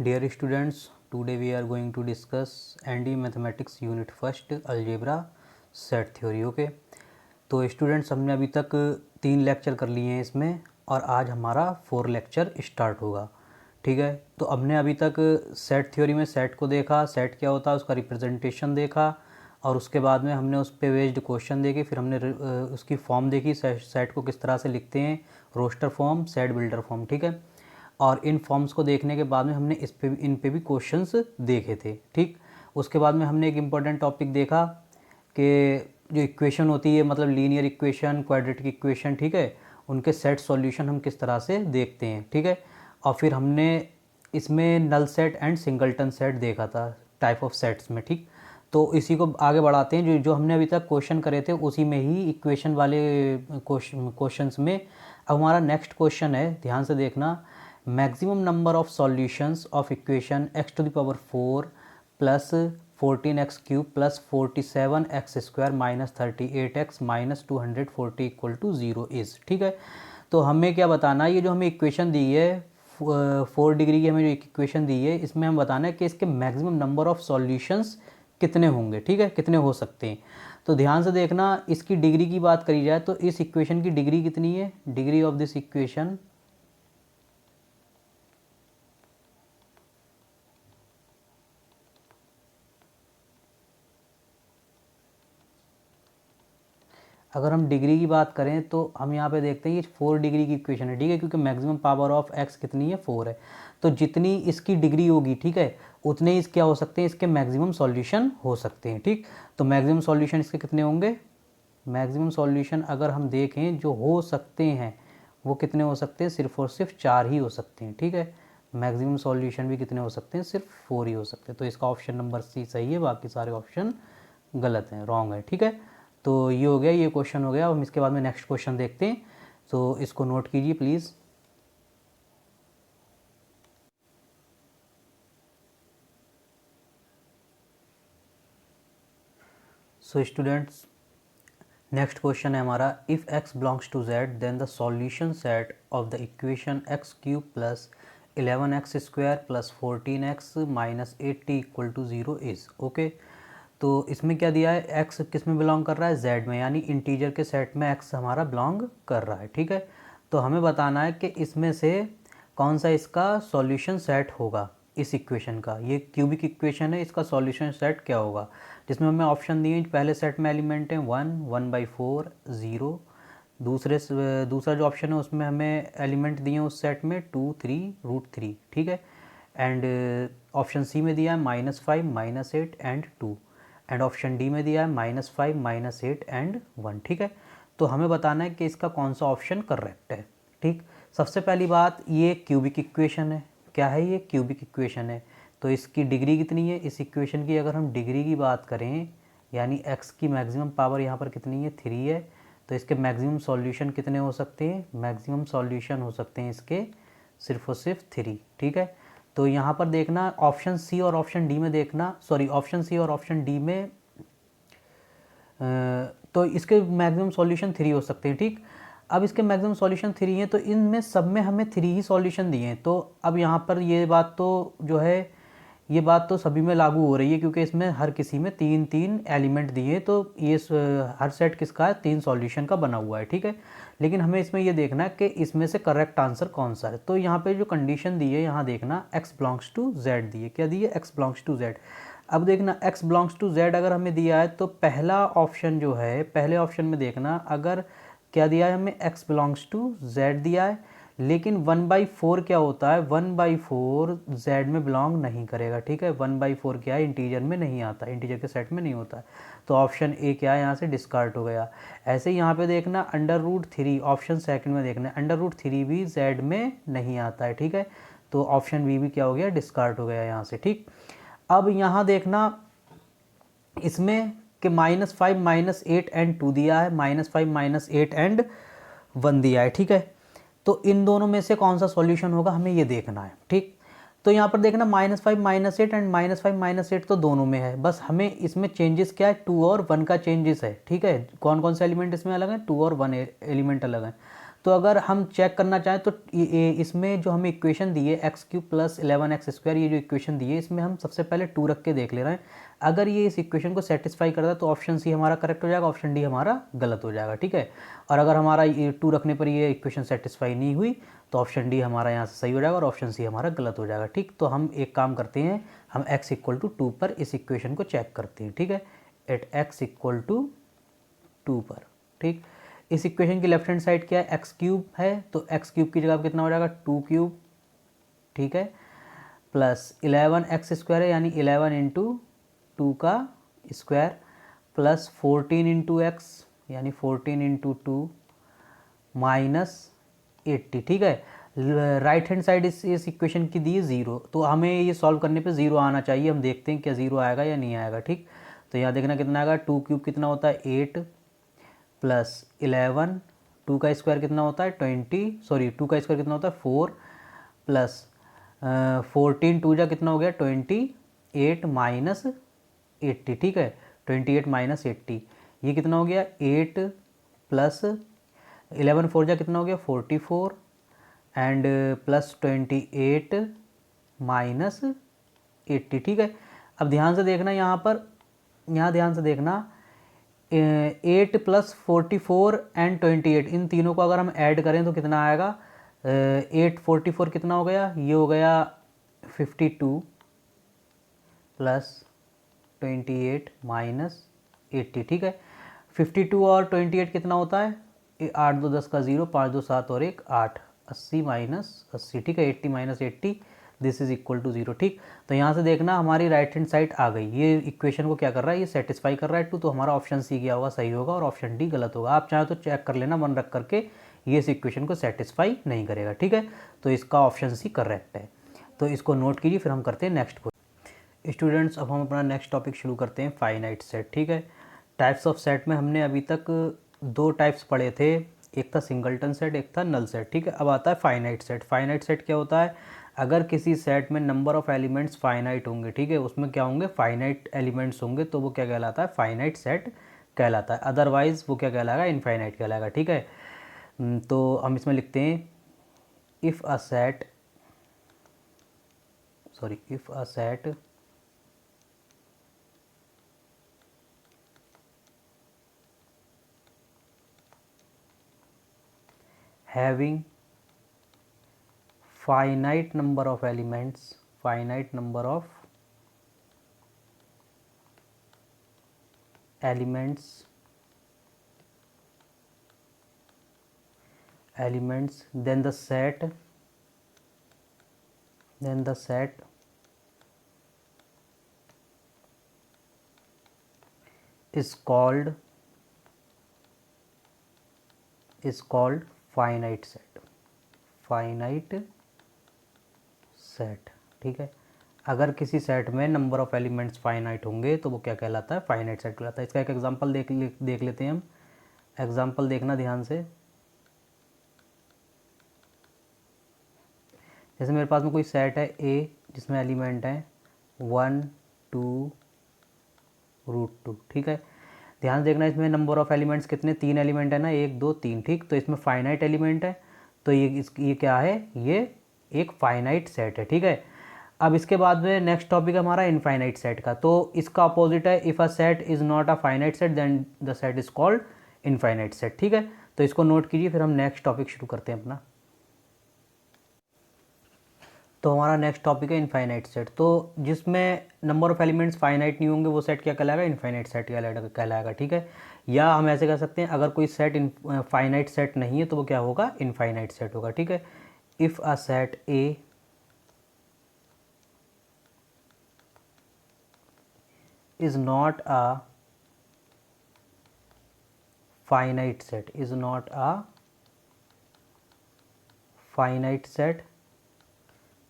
Dear students, today we are going to discuss ND Mathematics Unit First Algebra Set Theory. Okay, तो students हमने अभी तक 3 lecture कर लिए हैं इसमें और आज हमारा 4 लेक्चर स्टार्ट होगा. ठीक है, तो हमने अभी तक सेट थ्योरी में सेट को देखा, सेट क्या होता है उसका रिप्रेजेंटेशन देखा और उसके बाद में हमने उस पे बेस्ड क्वेश्चन देखे, फिर हमने उसकी फॉर्म देखी, सेट को किस तरह से लिखते हैं, roster form, set builder form. ठीक है, और इन फॉर्म्स को देखने के बाद में हमने इन पे भी क्वेश्चंस देखे थे. ठीक, उसके बाद में हमने एक इम्पॉर्टेंट टॉपिक देखा कि जो इक्वेशन होती है, मतलब लीनियर इक्वेशन, क्वाड्रेटिक इक्वेशन, ठीक है, उनके सेट सॉल्यूशन हम किस तरह से देखते हैं. ठीक है, और फिर हमने इसमें null set and singleton set देखा था टाइप ऑफ सेट्स में. ठीक, तो इसी को आगे बढ़ाते हैं. जो हमने अभी तक क्वेश्चन करे थे उसी में ही इक्वेशन वाले क्वेश्चंस में अब हमारा नेक्स्ट क्वेश्चन है. ध्यान से देखना. Maximum number of solutions of equation x to the power 4 plus 14x cube plus 47x square minus 38x minus 240 equal to 0 is. ठीक है, तो हमें क्या बताना है, ये जो हमें इक्वेशन दी है 4 डिग्री की हमें जो इक्वेशन दी है, इसमें हम बताना है कि इसके मैक्सिमम नंबर ऑफ सॉल्यूशंस कितने होंगे. ठीक है, कितने हो सकते हैं. तो ध्यान से देखना, इसकी डिग्री की बात करी जाए तो इस इक्वेशन की डिग्री कितनी है. डिग्री ऑफ दिस इक्वेशन अगर हम डिग्री की बात करें तो हम यहाँ पे देखते हैं ये 4 डिग्री की इक्वेशन है. ठीक है, क्योंकि मैक्सिमम पावर ऑफ x कितनी है, 4 है. तो जितनी इसकी डिग्री होगी, ठीक है, उतने इस क्या हो सकते हैं, इसके मैक्सिमम सॉल्यूशन हो सकते हैं. ठीक, तो मैक्सिमम सॉल्यूशन इसके कितने होंगे. मैक्सिमम सॉल्यूशन अगर हम देखें जो हो सकते हैं वो कितने हो सकते हैं, सिर्फ और सिर्फ 4 ही हो सकते हैं. ठीक है, मैक्सिमम सॉल्यूशन भी कितने हो सकते हैं, सिर्फ 4 ही हो सकते हैं. तो इसका ऑप्शन नंबर सी सही है, बाकी सारे ऑप्शन गलत हैं, रॉन्ग है. ठीक है, तो ये हो गया, ये क्वेश्चन हो गया. अब हम इसके बाद में नेक्स्ट क्वेश्चन देखते हैं, तो इसको नोट कीजिए please. So students, next question है हमारा. If x belongs to z then the solution set of the equation x cube plus 11x square plus 14x minus 80 equal to 0 is. Okay, तो इसमें क्या दिया है, x किस में बिलोंग कर रहा है, z में, यानी इंटीजर के सेट में x हमारा बिलोंग कर रहा है. ठीक है, तो हमें बताना है कि इसमें से कौन सा इसका सॉल्यूशन सेट होगा इस इक्वेशन का. ये क्यूबिक इक्वेशन है, इसका सॉल्यूशन सेट क्या होगा, जिसमें हमें ऑप्शन दिए. पहले सेट में एलिमेंट हैं 1, 1/4, 0. दूसरा जो ऑप्शन है उसमें हमें एलिमेंट दिए हैं उस सेट में 2, 3, √3. ठीक है, एंड ऑप्शन सी में दिया है -5, -8 एंड 2. एंड ऑप्शन डी में दिया है -5, -8 एंड 1. ठीक है, तो हमें बताना है कि इसका कौन सा ऑप्शन करेक्ट है. ठीक, सबसे पहली बात, ये क्यूबिक इक्वेशन है. क्या है ये, क्यूबिक इक्वेशन है. तो इसकी डिग्री कितनी है इस इक्वेशन की, अगर हम डिग्री की बात करें, यानी x की मैक्सिमम पावर यहाँ पर कितनी है, 3 है. तो इसके मैक्सिमम सॉल्यूशन कितने हो सकते हैं, मैक्सिमम सॉल्यूशन हो सकते हैं इसके सिर्फ और सिर्फ 3. ठीक है, तो यहाँ पर देखना ऑप्शन सी और ऑप्शन डी में देखना, सॉरी ऑप्शन सी और ऑप्शन डी में तो इसके मैक्सिमम सॉल्यूशन 3 हो सकते हैं. ठीक, अब इसके मैक्सिमम सॉल्यूशन 3 हैं, तो इनमें सब में हमें 3 ही सॉल्यूशन दिए हैं. तो अब यहाँ पर ये बात तो जो है, ये बात तो सभी में लागू हो रही है, क्योंकि इसमें हर किसी में 3 एलिमेंट दिए, तो ये हर सेट किसका है, 3 सॉल्यूशन का बना हुआ है. ठीक है, लेकिन हमें इसमें ये देखना है कि इसमें से करेक्ट आंसर कौन सा है. तो यहाँ पे जो कंडीशन दी है, यहाँ देखना x बिलोंग्स टू z दी है. क्या दी है, x बिलोंग्स टू z. अब देखना x बिलोंग्स टू z अगर हमें दिया है तो पहला ऑप्शन जो है, पहले ऑप्शन में देखना, अगर क्या दिया है हमें, x बिलोंग्स टू z दिया है, लेकिन 1/4 क्या होता है, 1/4 z में बिलोंग नहीं करेगा. ठीक है, 1/4 क्या है, इंटीजर में नहीं आता, इंटीजर के सेट में नहीं होता है. तो ऑप्शन ए क्या है, यहाँ से डिस्कार्ड हो गया. ऐसे ही यहाँ पे देखना √3, ऑप्शन सेकंड में देखना √3 भी z में नहीं आता है. ठीक है, तो ऑप्शन बी भी क्या हो गया, डिस्कार्ड हो गया यहाँ से. ठीक, अब यहाँ देखना इसमें कि -5, -8 एंड 2 दिया है, -5, -8 एंड 1 दिया है. ठीक है, तो इन दोनों में से कौन सा सॉल्यूशन होगा हमें ये देखना है. ठीक, तो यहाँ पर देखना -5, -8 एंड -5, -8 तो दोनों में है, बस हमें इसमें चेंजेस क्या है, 2 और 1 का चेंजेस है. ठीक है, कौन कौन से एलिमेंट इसमें अलग हैं, 2 और 1 एलिमेंट अलग हैं. तो अगर हम चेक करना चाहें तो इसमें जो हमें इक्वेशन दी है x³ + 11x², ये जो इक्वेशन दी है इसमें हम सबसे पहले 2 रख के देख ले रहे हैं। अगर ये इस इक्वेशन को सेटिस्फाई करता है तो ऑप्शन सी हमारा करेक्ट हो जाएगा, ऑप्शन डी हमारा गलत हो जाएगा, ठीक है। और अगर हमारा ये 2 रखने पर ये इक्वेशन सेटिस्फाई नहीं हुई तो ऑप्शन डी हमारा यहाँ से सही हो जाएगा और ऑप्शन सी हमारा गलत हो जाएगा, ठीक। तो हम एक काम करते हैं, हम x = 2 पर इस इक्वेशन को चेक करते हैं, ठीक है। एट x = 2 पर, ठीक। इस इक्वेशन की लेफ्ट हैंड साइड क्या है, x³ है, तो x³ की जगह पर कितना हो जाएगा 2³, ठीक है, प्लस 11x² है यानी 11 × 2 का स्क्वायर, प्लस 14 × x यानी 14 × 2 माइनस 80, ठीक है। राइट हैंड साइड इस इक्वेशन की दी है 0, तो हमें ये सॉल्व करने पे 0 आना चाहिए। हम देखते हैं क्या 0 आएगा या नहीं आएगा, ठीक। तो यहाँ देखना कितना आएगा, 2³ कितना होता है 8 प्लस 11, 2 का स्क्वायर कितना होता है 20, सॉरी 2 का स्क्वायर कितना होता है 4 प्लस 14 2 जा कितना हो गया 28 माइनस 80, ठीक है। 28 माइनस 80 ये कितना हो गया 8 प्लस 11 4 जा कितना हो गया 44 एंड प्लस 28 माइनस 80, ठीक है। अब ध्यान से देखना यहाँ पर, यहाँ ध्यान से देखना 8 प्लस 44 एंड 28 इन तीनों को अगर हम ऐड करें तो कितना आएगा 8 44 कितना हो गया, ये हो गया 52 प्लस 28 माइनस 80, ठीक है। 52 और 28 कितना होता है 8 2 10 का 0, 5 2 7 और 1 8, 80 माइनस 80, ठीक है। 80 minus 80 this is equal to 0, ठीक। तो यहाँ से देखना हमारी राइट हैंड साइड आ गई, ये इक्वेशन को क्या कर रहा है, ये सेटिस्फाई कर रहा है 2, तो हमारा ऑप्शन सी क्या होगा सही होगा और ऑप्शन डी गलत होगा। आप चाहे तो चेक कर लेना मन रख करके, ये इस इक्वेशन को सेटिस्फाई नहीं करेगा, ठीक है। तो इसका ऑप्शन सी करेक्ट है, तो इसको नोट कीजिए। फिर हम करते हैं नेक्स्ट क्वेश्चन। स्टूडेंट्स अब हम अपना नेक्स्ट टॉपिक शुरू करते हैं, फाइनाइट सेट, ठीक है। टाइप्स ऑफ सेट में हमने अभी तक 2 टाइप्स पढ़े थे, एक था सिंगलटन सेट, एक था नल सेट, ठीक है। अब आता है फाइनाइट सेट। फाइनाइट सेट क्या होता है, अगर किसी सेट में नंबर ऑफ एलिमेंट्स फाइनाइट होंगे, ठीक है, उसमें क्या होंगे फाइनाइट एलिमेंट्स होंगे, तो वो क्या कहलाता है फाइनाइट सेट कहलाता है। अदरवाइज वो क्या कहलाएगा इनफाइनाइट कहलाएगा, ठीक है। तो हम इसमें लिखते हैं if a set having finite number of elements then the set is called finite set, ठीक है। अगर किसी सेट में नंबर ऑफ एलिमेंट्स फाइनाइट होंगे तो वो क्या कहलाता है फाइनाइट सेट कहलाता है। इसका एक एग्जांपल देख लेते हैं हम। एग्जांपल देखना ध्यान से। जैसे मेरे पास में कोई सेट है ए जिसमें एलिमेंट हैं 1 2 √2, ठीक है। ध्यान देखना इसमें नंबर ऑफ एलिमेंट्स कितने, 3 एलिमेंट है ना, 1 2 3, ठीक। तो इसमें फाइनाइट एलिमेंट है, तो ये क्या है, ये एक फाइनाइट सेट है, ठीक है। अब इसके बाद में नेक्स्ट टॉपिक है हमारा इनफाइनाइट सेट का। तो इसका अपोजिट है, if a set is not a finite set then the set is called infinite set, ठीक है। तो इसको नोट कीजिए, फिर हम नेक्स्ट टॉपिक शुरू करते हैं अपना। तो हमारा नेक्स्ट टॉपिक है इनफाइनाइट सेट। तो जिसमें नंबर ऑफ एलिमेंट्स फाइनाइट नहीं होंगे वो सेट क्या कहलाएगा, इनफाइनाइट सेट कहलाएगा, ठीक है। या हम ऐसे कह सकते हैं अगर कोई सेट फाइनाइट सेट नहीं है तो वो क्या होगा, इनफाइनाइट सेट होगा, ठीक है। If a set A is not a finite set,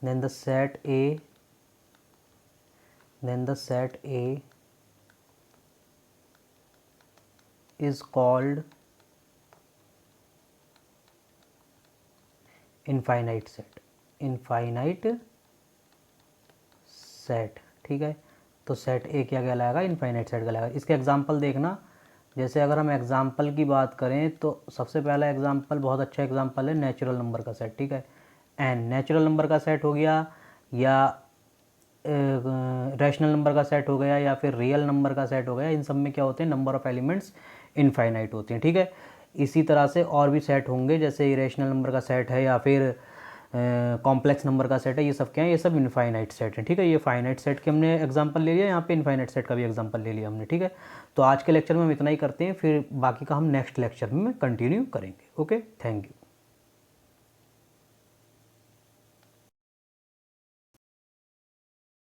then the set A is called infinite set, ठीक है। तो सेट ए क्या कहलाएगा, इनफाइनाइट सेट कहलाएगा। इसके एग्जांपल देखना, जैसे अगर हम एग्जाम्पल की बात करें तो सबसे पहला एग्जाम्पल बहुत अच्छा एग्जाम्पल है नेचुरल नंबर का सेट, ठीक है। एन नेचुरल नंबर का सेट हो गया, या रैशनल नंबर का सेट हो गया, या फिर रियल नंबर का सेट हो गया। इन सब में क्या होते हैं, नंबर ऑफ़ एलिमेंट्स इनफाइनाइट होते हैं, ठीक है। इसी तरह से और भी सेट होंगे, जैसे इरेशनल नंबर का सेट है या फिर कॉम्प्लेक्स नंबर का सेट है। ये सब क्या है, ये सब इनफाइनाइट सेट है, ठीक है। ये फाइनाइट सेट के हमने एग्जांपल ले लिया, यहाँ पे इनफाइनाइट सेट का भी एग्जांपल ले लिया हमने, ठीक है। तो आज के लेक्चर में हम इतना ही करते हैं, फिर बाकी का हम नेक्स्ट लेक्चर में कंटिन्यू करेंगे। Okay, thank you.